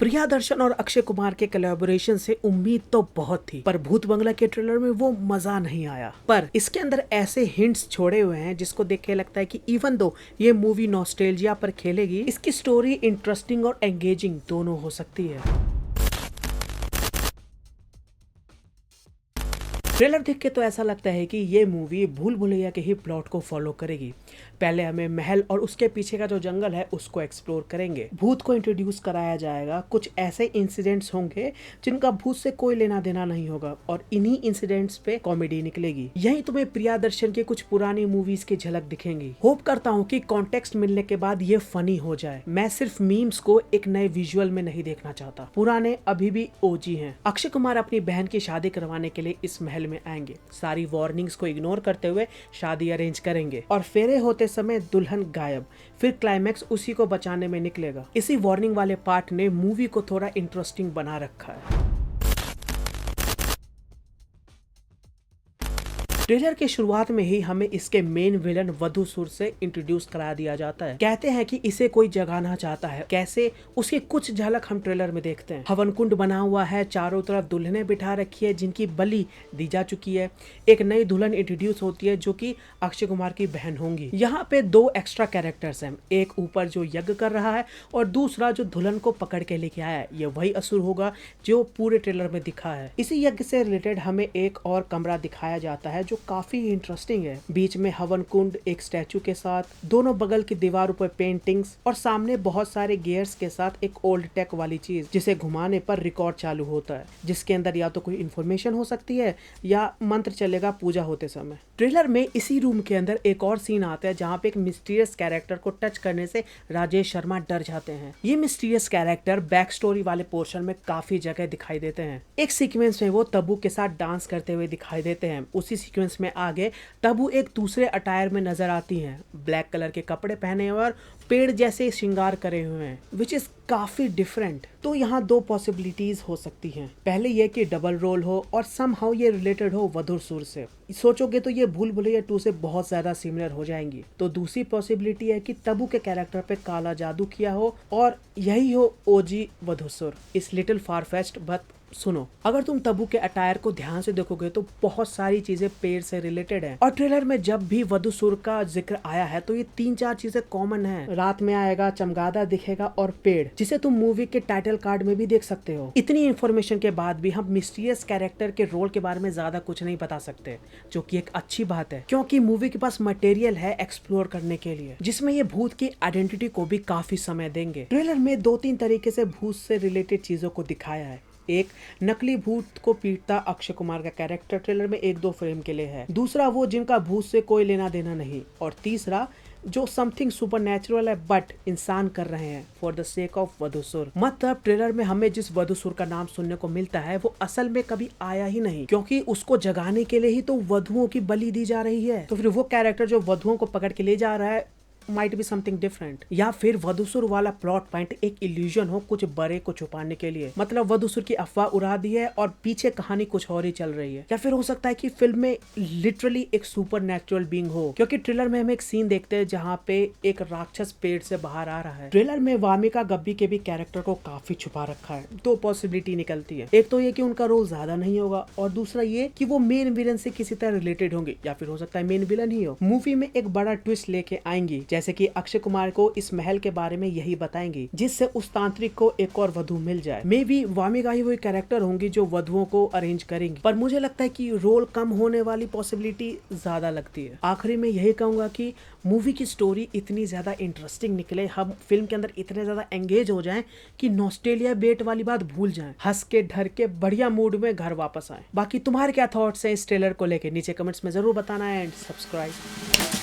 प्रियादर्शन और अक्षय कुमार के कोलैबोरेशन से उम्मीद तो बहुत थी, पर भूत बंगला के ट्रेलर में वो मजा नहीं आया। पर इसके अंदर ऐसे हिंट्स छोड़े हुए हैं जिसको देख के लगता है कि इवन दो ये मूवी नॉस्टैल्जिया पर खेलेगी, इसकी स्टोरी इंटरेस्टिंग और एंगेजिंग दोनों हो सकती है। ट्रेलर देख के तो ऐसा लगता है कि ये मूवी भूल भुलैया के ही प्लॉट को फॉलो करेगी। पहले हमें महल और उसके पीछे का जो जंगल है उसको एक्सप्लोर करेंगे, भूत को इंट्रोड्यूस कराया जाएगा, कुछ ऐसे इंसिडेंट्स होंगे जिनका भूत से कोई लेना देना नहीं होगा और इन्हीं इंसिडेंट्स पे कॉमेडी निकलेगी। यहीं तुम्हें प्रियादर्शन की कुछ पुरानी मूवीज की झलक दिखेंगी। होप करता हूँ कि कॉन्टेक्स्ट मिलने के बाद ये फनी हो जाए। मैं सिर्फ मीम्स को एक नए विजुअल में नहीं देखना चाहता, पुराने अभी भी ओजी हैं। अक्षय कुमार अपनी बहन की शादी करवाने के लिए इस महल में आएंगे, सारी वार्निंग्स को इग्नोर करते हुए शादी अरेंज करेंगे और फेरे होते समय दुल्हन गायब, फिर क्लाइमैक्स उसी को बचाने में निकलेगा। इसी वार्निंग वाले पार्ट ने मूवी को थोड़ा इंटरेस्टिंग बना रखा है। ट्रेलर की शुरुआत में ही हमें इसके मेन विलन वधूसुर से इंट्रोड्यूस करा दिया जाता है। कहते हैं कि इसे कोई जगाना चाहता है, कैसे उसकी कुछ झलक हम ट्रेलर में देखते हैं। हवन कुंड बना हुआ है, चारों तरफ दुल्हनें बिठा रखी है जिनकी बलि दी जा चुकी है। एक नई दुल्हन इंट्रोड्यूस होती है जो कि अक्षय कुमार की बहन होंगी। यहाँ पे दो एक्स्ट्रा कैरेक्टर्स हैं, एक ऊपर जो यज्ञ कर रहा है और दूसरा जो दुल्हन को पकड़ के लेके आया है। ये वही असुर होगा जो पूरे ट्रेलर में दिखा है। इसी यज्ञ से रिलेटेड हमें एक और कमरा दिखाया जाता है जो काफी इंटरेस्टिंग है। बीच में हवन कुंड एक स्टैचू के साथ, दोनों बगल की दीवारों पर पेंटिंग्स और सामने बहुत सारे गियर्स के साथ एक ओल्ड टेक वाली चीज जिसे घुमाने पर रिकॉर्ड चालू होता है, जिसके अंदर या तो कोई इन्फॉर्मेशन हो सकती है या मंत्र चलेगा पूजा होते समय। ट्रेलर में इसी रूम के अंदर एक और सीन आता है जहाँ पे एक मिस्टीरियस कैरेक्टर को टच करने से राजेश शर्मा डर जाते हैं। ये मिस्टीरियस कैरेक्टर बैक स्टोरी वाले पोर्शन में काफी जगह दिखाई देते हैं। एक सीक्वेंस में वो तब्बू के साथ डांस करते हुए दिखाई देते हैं। उसी सीक्वेंस में आगे तब्बू एक दूसरे अटायर में नजर आती हैं, ब्लैक कलर के कपड़े पहने हुए और पेड़ जैसे श्रृंगार करे हुए हैं, विच इज काफी डिफरेंट। तो यहाँ दो पॉसिबिलिटीज हो सकती हैं। पहले ये कि डबल रोल हो और समहाउ ये रिलेटेड हो वधूसुर से। सोचोगे तो ये भूल भुलैया 2 से बहुत ज्यादा सिमिलर हो जाएंगी। तो दूसरी पॉसिबिलिटी है कि तब्बू के कैरेक्टर पे काला जादू किया हो और यही हो ओजी वधूसुर। इस लिटिल फार फेच्ड बट सुनो, अगर तुम तब्बू के अटायर को ध्यान से देखोगे तो बहुत सारी चीजें पेड़ से रिलेटेड हैं और ट्रेलर में जब भी वधूसुर का जिक्र आया है तो ये 3-4 चीजें कॉमन हैं। रात में आएगा, चमगादड़ दिखेगा और पेड़, जिसे तुम मूवी के टाइटल कार्ड में भी देख सकते हो। इतनी इन्फॉर्मेशन के बाद भी हम मिस्टीरियस कैरेक्टर के रोल के बारे में ज्यादा कुछ नहीं बता सकते, जो कि एक अच्छी बात है क्योंकि मूवी के पास मटेरियल है एक्सप्लोर करने के लिए, जिसमें ये भूत की आइडेंटिटी को भी काफी समय देंगे। ट्रेलर में 2-3 तरीके से भूत से रिलेटेड चीजों को दिखाया है। एक, नकली भूत को पीटता अक्षय कुमार का कैरेक्टर ट्रेलर में 1-2 फ्रेम के लिए है। दूसरा, वो जिनका भूत से कोई लेना देना नहीं। और तीसरा, जो समथिंग सुपरनैचुरल है बट इंसान कर रहे हैं फॉर द सेक ऑफ वधूसुर। मतलब ट्रेलर में हमें जिस वधूसुर का नाम सुनने को मिलता है वो असल में कभी आया ही नहीं, क्योंकि उसको जगाने के लिए ही तो वधुओं की बलि दी जा रही है। तो फिर वो कैरेक्टर जो वधुओं को पकड़ के ले जा रहा है माइट बी समथिंग डिफरेंट, या फिर वधूसुर वाला प्लॉट पॉइंट एक इल्यूजन हो कुछ बड़े को छुपाने के लिए। मतलब वधूसुर की अफवाह उड़ा दी है और पीछे कहानी कुछ और ही चल रही है। या फिर हो सकता है कि फिल्म में लिटरली एक सुपर नेचुरल बीइंग हो, क्योंकि ट्रेलर में हम एक सीन देखते हैं जहाँ पे एक राक्षस पेड़ से बाहर आ रहा है। ट्रेलर में वामिका गब्बी के भी कैरेक्टर को काफी छुपा रखा है। 2 पॉसिबिलिटी निकलती है। एक तो ये कि उनका रोल ज्यादा नहीं होगा और दूसरा ये कि वो मेन विलन से किसी तरह रिलेटेड होंगे, या फिर हो सकता है मेन विलन ही हो। मूवी में एक बड़ा ट्विस्ट लेके आएंगी, जैसे कि अक्षय कुमार को इस महल के बारे में यही बताएंगी जिससे उस तांत्रिक को एक और वधु मिल जाए। मे बी वामिका ही वही कैरेक्टर होंगी जो वधुओं को अरेंज करेंगी, पर मुझे लगता है कि रोल कम होने वाली पॉसिबिलिटी ज्यादा लगती है। आखिरी में यही कहूंगा कि मूवी की स्टोरी इतनी ज्यादा इंटरेस्टिंग निकले, हम फिल्म के अंदर इतने ज्यादा एंगेज हो जाएं कि नॉस्टैल्जिया बेट वाली बात भूल जाएं, हंस के ढर के बढ़िया मूड में घर वापस आए। बाकी तुम्हारे क्या थॉट्स हैं इस ट्रेलर को लेके नीचे कमेंट्स में जरूर बताना एंड सब्सक्राइब।